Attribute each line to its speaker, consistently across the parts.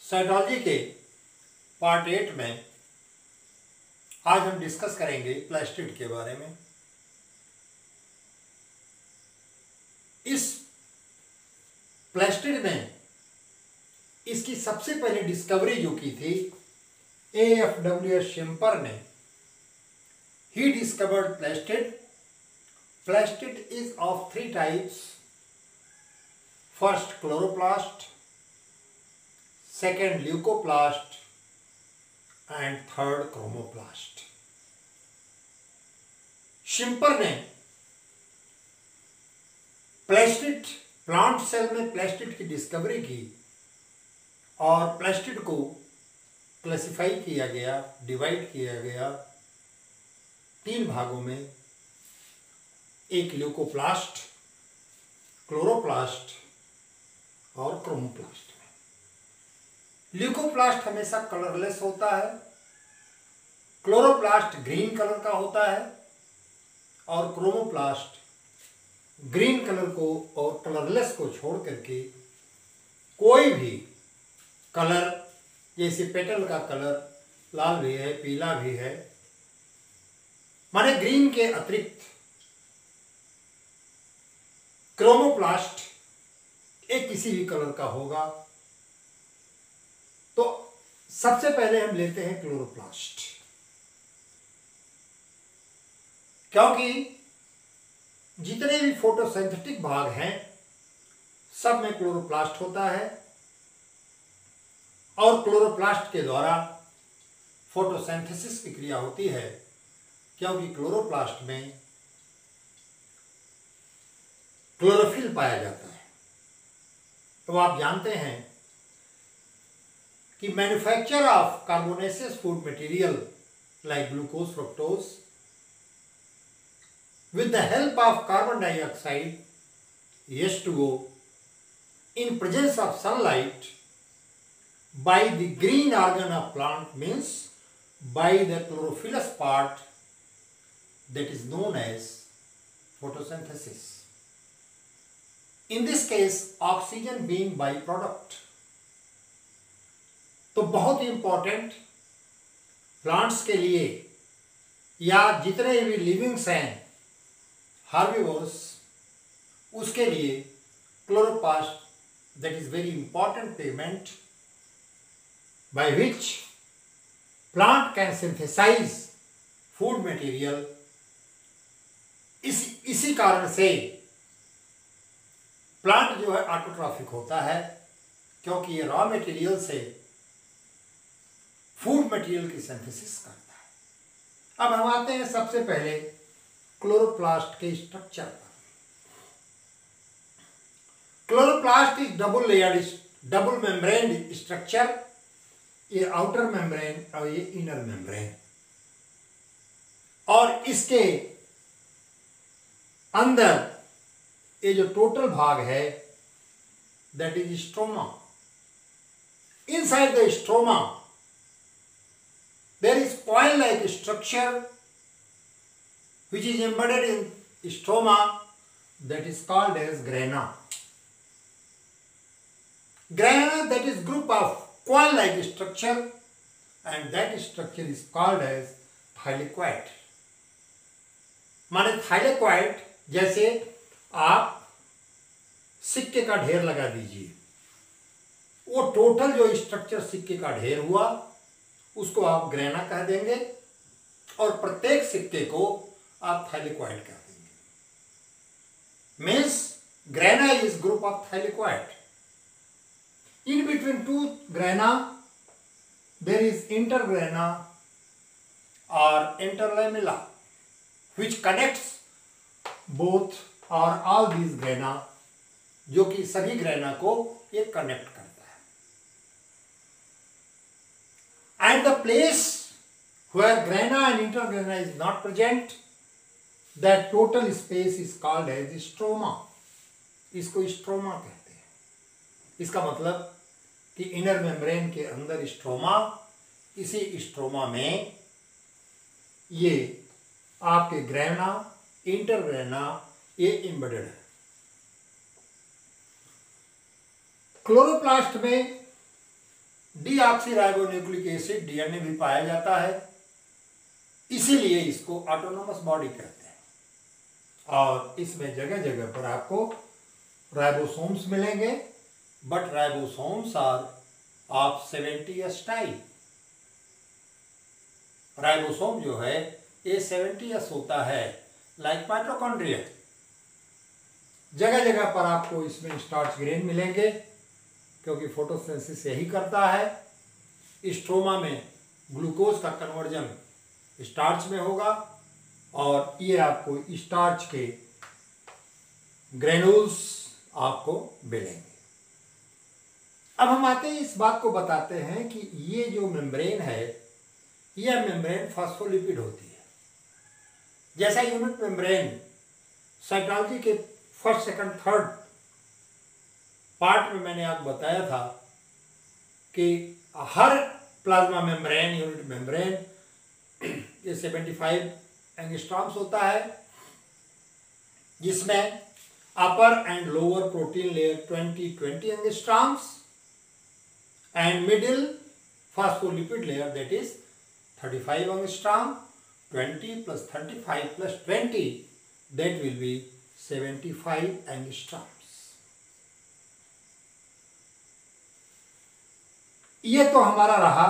Speaker 1: Cytology के part 8 में आज हम डिस्कस करेंगे प्लास्टिड के बारे में। इस प्लास्टिड में इसकी सबसे पहले डिस्कवरी जो की थी AFWS शिम्पर ने। He discovered plastid. Plastid is of 3 types. First chloroplast, second leucoplast and third chromoplast. Schimper ने प्लास्टिड, प्लांट सेल में प्लास्टिड की डिस्कवरी की और प्लास्टिड को क्लासिफाई किया गया, डिवाइड किया गया 3 भागों में। एक ल्यूकोप्लास्ट, क्लोरोप्लास्ट और क्रोमोप्लास्ट में। ल्यूकोप्लास्ट हमेशा कलरलेस होता है, क्लोरोप्लास्ट ग्रीन कलर का होता है और क्रोमोप्लास्ट ग्रीन कलर को और कलरलेस को छोड़ करके कोई भी कलर, जैसे पेटल का कलर लाल भी है, पीला भी है, माने ग्रीन के अतिरिक्त क्रोमोप्लास्ट एक किसी भी कलर का होगा। तो सबसे पहले हम लेते हैं क्लोरोप्लास्ट, क्योंकि जितने भी फोटोसिंथेटिक भाग हैं सब में क्लोरोप्लास्ट होता है और क्लोरोप्लास्ट के द्वारा फोटोसिंथेसिस की क्रिया होती है, क्योंकि क्लोरोप्लास्ट में क्लोरोफिल पाया जाता है। तो आप जानते हैं कि manufacture of carbonaceous food material like glucose, fructose with the help of carbon dioxide H2O in presence of sunlight by the green organ of plant, means by the chlorophyllous part, that is known as photosynthesis. In this case oxygen being byproduct. तो बहुत ही important plants के लिए या जितने भी livings हैं हार्बिवोर्स, उसके लिए chloroplast, that is very important pigment by which plant can synthesize food material। इसी कारण से प्लांट जो है ऑटोट्रॉफिक होता है, क्योंकि ये रॉ मटेरियल से फूड मटेरियल की सिंथेसिस करता है। अब हम आते हैं सबसे पहले क्लोरोप्लास्ट के स्ट्रक्चर पर। Chloroplast is double layered, double membrane structure. ये आउटर मेम्ब्रेन और ये इनर मेम्ब्रेन, और इसके अंदर ये जो टोटल भाग है that is stroma. Inside the stroma there is coil like structure which is embedded in stroma, that is called as grana. Grana, that is group of coil-like structure, and that structure is called as thylakoid. माने thylakoid, जैसे आप सिक्के का ढेर लगा दीजिए, वो total जो स्ट्रक्चर सिक्के का ढेर हुआ उसको आप ग्रेना कह देंगे, और प्रत्येक सिक्के को आप thylakoid कह देंगे। Means grana is group of thylakoid. In between two grana there is intergrana or interlamella which connects both or all these grana, जो कि सभी ग्रेना को ये कनेक्ट करता है। And the place where grana and intergrana is not present, that total space is called as stroma. इसको stroma कहते हैं। इसका मतलब कि इनर मेम्ब्रेन के अंदर स्ट्रोमा, इसी स्ट्रोमा में ये आपके ग्रेना, इंटरग्रेना ये एम्बेडेड है। क्लोरोप्लास्ट में डीऑक्सीराइबोन्यूक्लिक एसिड डीएनए भी पाया जाता है, इसीलिए इसको ऑटोनोमस बॉडी कहते हैं। और इसमें जगह जगह पर आपको राइबोसोम्स मिलेंगे, but ribosomes are of 70s type. Ribosome जो है ये 70s होता है, लाइक माइटोकॉन्ड्रिया। जगह जगह पर आपको इसमें स्टार्च ग्रेन मिलेंगे, क्योंकि फोटोसिंथेसिस यही करता है। स्ट्रोमा में ग्लूकोज का कन्वर्जन स्टार्च में होगा, और ये आपको स्टार्च के ग्रेनुल्स आपको मिलेंगे। अब हम आते हैं, इस बात को बताते हैं कि ये जो मेम्ब्रेन है, यह मेम्ब्रेन फॉस्फोलिपिड होती है। जैसा यूनिट मेम्ब्रेन साइटोलॉजी के फर्स्ट सेकंड थर्ड पार्ट में मैंने आपको बताया था कि हर प्लाज्मा मेम्ब्रेन, यूनिट मेम्ब्रेन ये 75 एंगस्ट्रॉम्स होता है, जिसमें upper and lower protein layer 20 angstroms and middle phospholipid layer that is 35 angstrom. 20 plus 35 plus 20 that will be 75 angstroms. ये तो हमारा रहा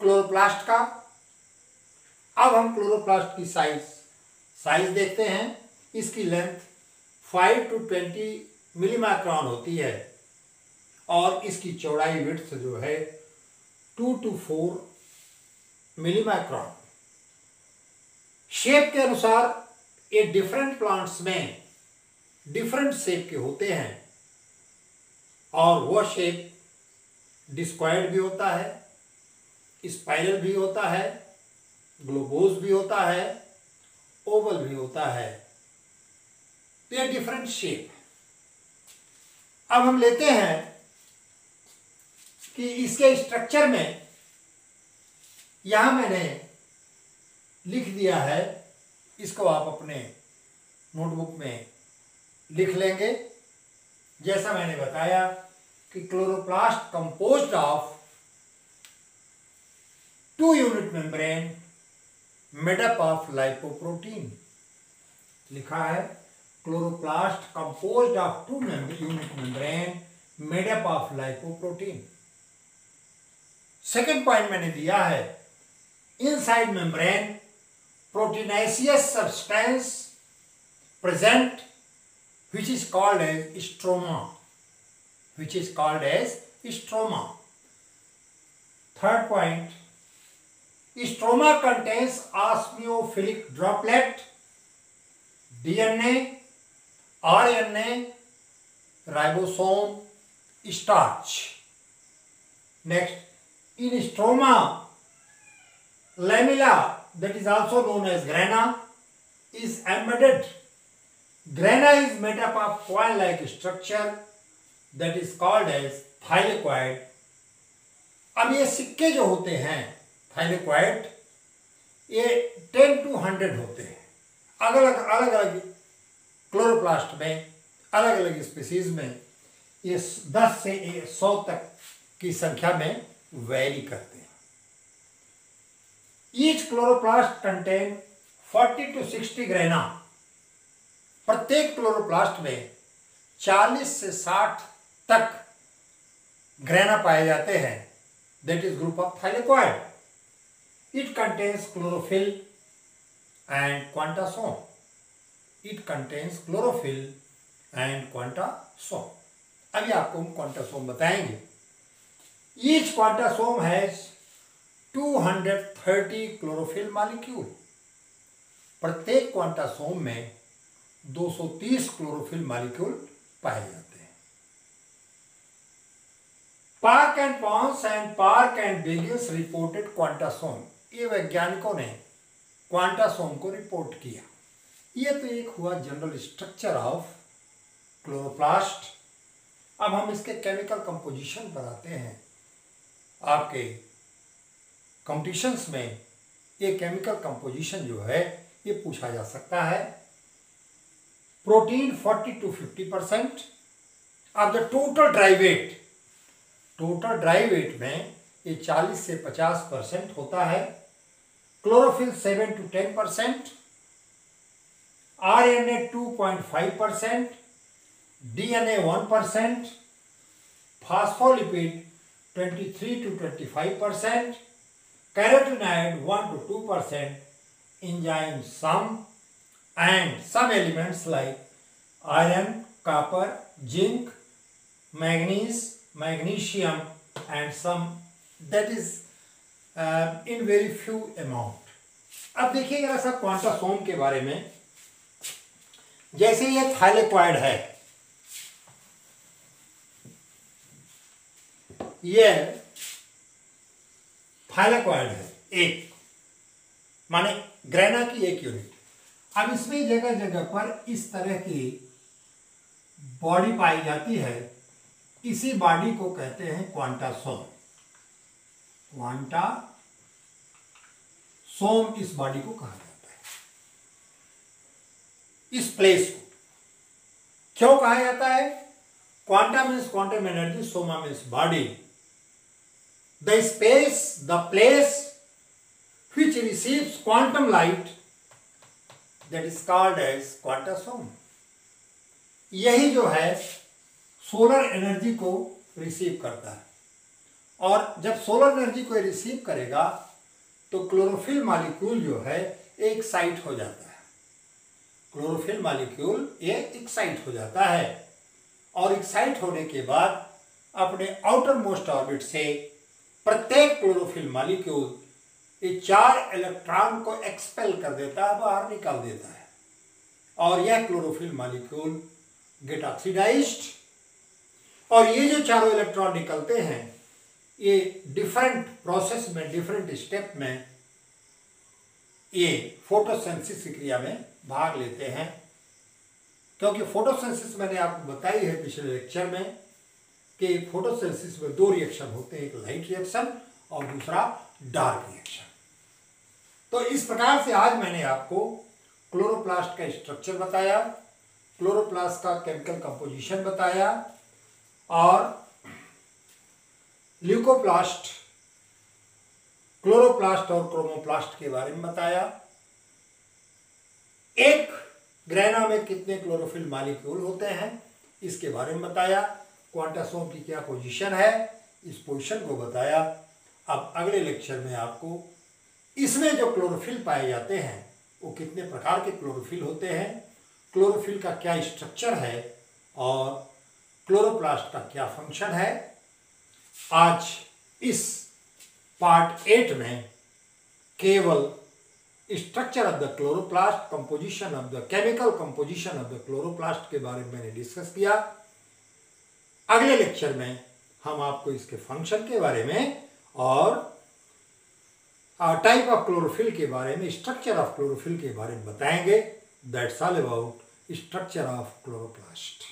Speaker 1: क्लोरोप्लास्ट का। अब हम क्लोरोप्लास्ट की साइज देखते हैं। इसकी लेंथ 5 to 20 मिलीमाइक्रॉन होती है, और इसकी चौड़ाई विड्थ जो है 2 to 4 मिलीमाइक्रॉन। शेप के अनुसार ये डिफरेंट प्लांट्स में डिफरेंट शेप के होते हैं, और वह शेप डिस्क्वायर्ड भी होता है, स्पाइरल भी होता है, ग्लोबोज भी होता है, ओवल भी होता है। तो ये डिफरेंट शेप। अब हम लेते हैं कि इसके स्ट्रक्चर में, यहां मैंने लिख दिया है, इसको आप अपने नोटबुक में लिख लेंगे। जैसा मैंने बताया कि chloroplast composed of 2 unit membrane made up of lipoprotein. लिखा है chloroplast composed of 2 unit membrane made up of lipoprotein. Second point मैंने दिया है, inside membrane proteinaceous substance present which is called as stroma. Third point, stroma contains osmophilic droplet, DNA, RNA, ribosome, starch. Next, in stroma, lamella, that is also known as grana, is embedded. Grana is made up of coil-like structure that is called as thylakoid. अब ये सिक्के जो होते हैं thylakoid, ये 10 to 100 होते हैं। अलग अलग क्लोरोप्लास्ट में, अलग अलग स्पीसीज में ये 10 से 100 तक की संख्या में वेरी करते हैं। Each chloroplast contain 40 to 60 grana. प्रत्येक क्लोरोप्लास्ट में 40 से 60 तक ग्रेना पाए जाते हैं। That is group of thylakoid. It contains chlorophyll and quantasome. अभी आपको हम क्वांटासोम बताएंगे। Each quantasome has 230 chlorophyll molecule. प्रत्येक क्वांटासोम में 230 क्लोरोफिल मॉलिक्यूल पाए जाते हैं। Park and Pons and Park and Biggins reported quantasome. ये वैज्ञानिकों ने क्वांटासोम को रिपोर्ट किया। ये तो एक हुआ जनरल स्ट्रक्चर ऑफ क्लोरोप्लास्ट। अब हम इसके केमिकल कंपोजिशन पर आते हैं। आपके कॉम्पिटिशन्स में ये केमिकल कंपोजिशन जो है ये पूछा जा सकता है। Protein 40 to 50% of the total dry weight total dry weight में ये 40 से 50% होता है। Chlorophyll 7 to 10%, RNA 2.5%, DNA 1%, phospholipid 23 to 25%, carotenoid 1 to 2%, enzymes some, and some elements like iron, copper, zinc, manganese, magnesium, and some that is in very few amount. अब देखिए जरा सा quantasome के बारे में। जैसे ये थाइलेक्वाइड है, ये थाइलेक्वाइड है, एक माने ग्रेना की एक यूनिट। अब इसमें जगह जगह पर इस तरह की बॉडी पाई जाती है। इसी बॉडी को कहते हैं क्वांटासोम। क्वांटासोम इस बॉडी को कहा जाता है। इस प्लेस को क्यों कहा जाता है? Quanta means quantum energy, Soma means body. The space, the place which receives quantum light, that is called as quantasome. यही जो है सोलर एनर्जी को रिसीव करता है, और जब सोलर एनर्जी को रिसीव करेगा तो क्लोरोफिल मॉलिक्यूल जो है एक्साइट हो जाता है। क्लोरोफिल मॉलिक्यूल ये एक्साइट हो जाता है, और एक्साइट होने के बाद अपने आउटर मोस्ट ऑर्बिट से प्रत्येक क्लोरोफिल मॉलिक्यूल ये 4 इलेक्ट्रॉन को एक्सपेल कर देता है, बाहर निकाल देता है, और यह क्लोरोफिल मॉलिक्यूल गेट ऑक्सीडाइज्ड। और ये जो चारों इलेक्ट्रॉन निकलते हैं ये डिफरेंट प्रोसेस में, डिफरेंट स्टेप में ये फोटोसिंथेसिस की क्रिया में भाग लेते हैं। क्योंकि फोटोसिंथेसिस मैंने आपको बताई है पिछले लेक्चर में कि फोटोसिंथेसिस में 2 रिएक्शन होते हैं, एक लाइट रिएक्शन और दूसरा डार्क रिएक्शन। तो इस प्रकार से आज मैंने आपको क्लोरोप्लास्ट का स्ट्रक्चर बताया, क्लोरोप्लास्ट का केमिकल कंपोजिशन बताया, और ल्यूकोप्लास्ट, क्लोरोप्लास्ट और क्रोमोप्लास्ट के बारे में बताया। एक ग्रेना में कितने क्लोरोफिल मॉलिक्यूल होते हैं इसके बारे में बताया। क्वांटासोम की क्या पोजीशन है, इस पोजीशन को बताया। अब अगले लेक्चर में आपको इसमें जो क्लोरोफिल पाए जाते हैं वो कितने प्रकार के क्लोरोफिल होते हैं, क्लोरोफिल का क्या स्ट्रक्चर है, और क्लोरोप्लास्ट का क्या फंक्शन है, आज इस पार्ट 8 में केवल structure of the chloroplast, composition of the chemical composition of the chloroplast के बारे में मैंने डिस्कस किया। अगले लेक्चर में हम आपको इसके फंक्शन के बारे में और टाइप ऑफ क्लोरोफिल के बारे में, स्ट्रक्चर ऑफ क्लोरोफिल के बारे में बताएंगे। That's all about structure of chloroplast.